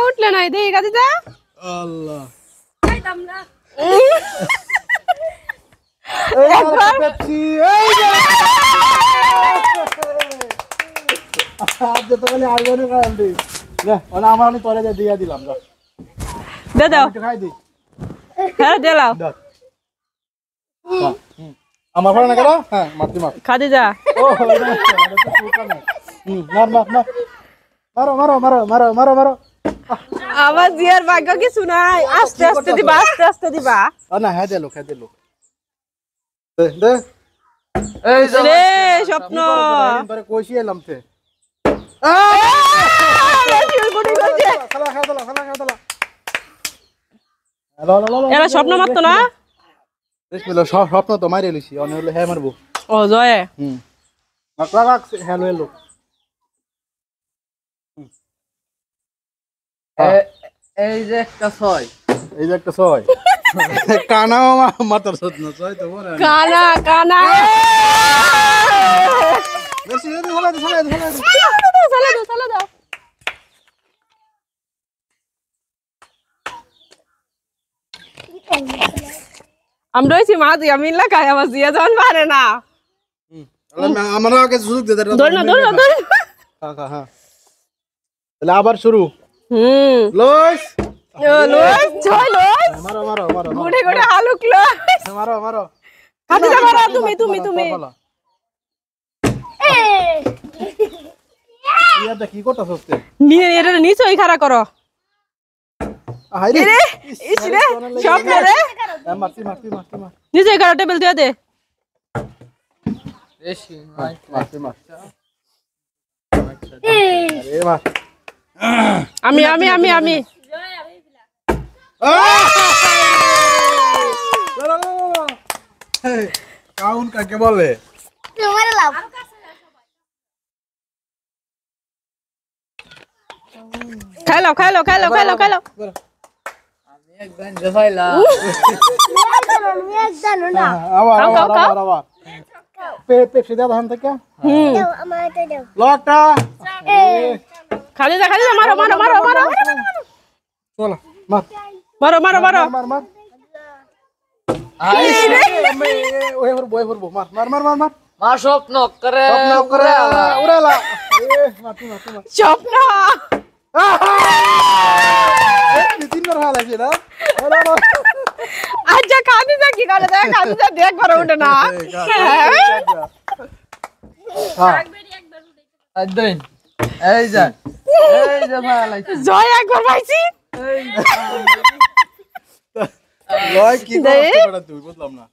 উঠলে নাই দেখি খাদিজা আল্লাহ খাইতাম না এই পেপসি এই আজ তো বলে আর বনে কাল দি লে ওনা আমার আমি তোরে দিয়া দিলাম দে দাও খাই দি হ্যাঁ দিলাও আমার ফোন না করো হ্যাঁ মারতি মার খাদিজা ও এটা তো সুকা না মার মার মার মারো মারো মারো মারো মারো মারো আমার জিয়ার ভাগ্য কিছু নাই আস্তে আস্তে দিবা না হ্যাঁ দে লোক দে দে এই রে স্বপ্ন পরে কইছি এলাম তে খালা এরা স্বপ্ন মারতো না বিসমিল্লাহ স্বপ্ন তো মাইরে লইছি অনে হলে হ্যাঁ মারবো ও জয় মাকলা রাখ হ্যালো হ্যালো এই যে একটা ছয় কানাও মাতার সত্য ছয় তো বড় কানা বেশি যদি হলা দে সালা দাও আমরা হইছি মা দিয়া মিল্লা খাই আমার জিয়া জন পারে না আমরা আগে সুযোগ দে ধর না হ্যাঁ তাহলে আবার শুরু লস জয় মারো গুড়ে হালুক লস মারো খাদিজা মারো তুমি ইয়াটা কি করতাছ হচ্ছে নিয়ে এটা নিচই খাড়া করো হাইরে রে ইসরে স্বপ্ন রে মারতি নিচে খাড়া টেবিল দিয়ে দে বেশি মারতি আরে মার আমি কাউন কাকে বলে তোমার লাভ খাইলো আমি একদম জফাইলা আমি জানো না আবার পেপসি দাও ধান থেকে দাও আমার এটা দাও লকটা খাদিজা মারো চলো মার মার ওই ভরবো মার মা স্বপ্ন করে উড়ালা মার স্বপ্ন তিনবার ভালো লাগছে না আচ্ছা খাদিজা কি করে দেখ খাদিজা দেখ করে ওঠে না একদিন এই যে ভালো জয় একবার পাইছি লয় কি করতে তুই বুঝলাম না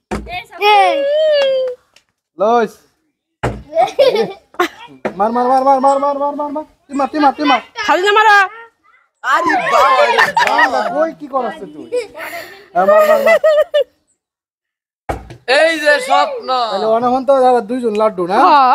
লস মার তিমা খাদিজা মারো আরে বাবা কই কি করছ তুই মার এই যে স্বপ্ন তাহলে অনহন তো দুইজন লাড্ডু না হ্যাঁ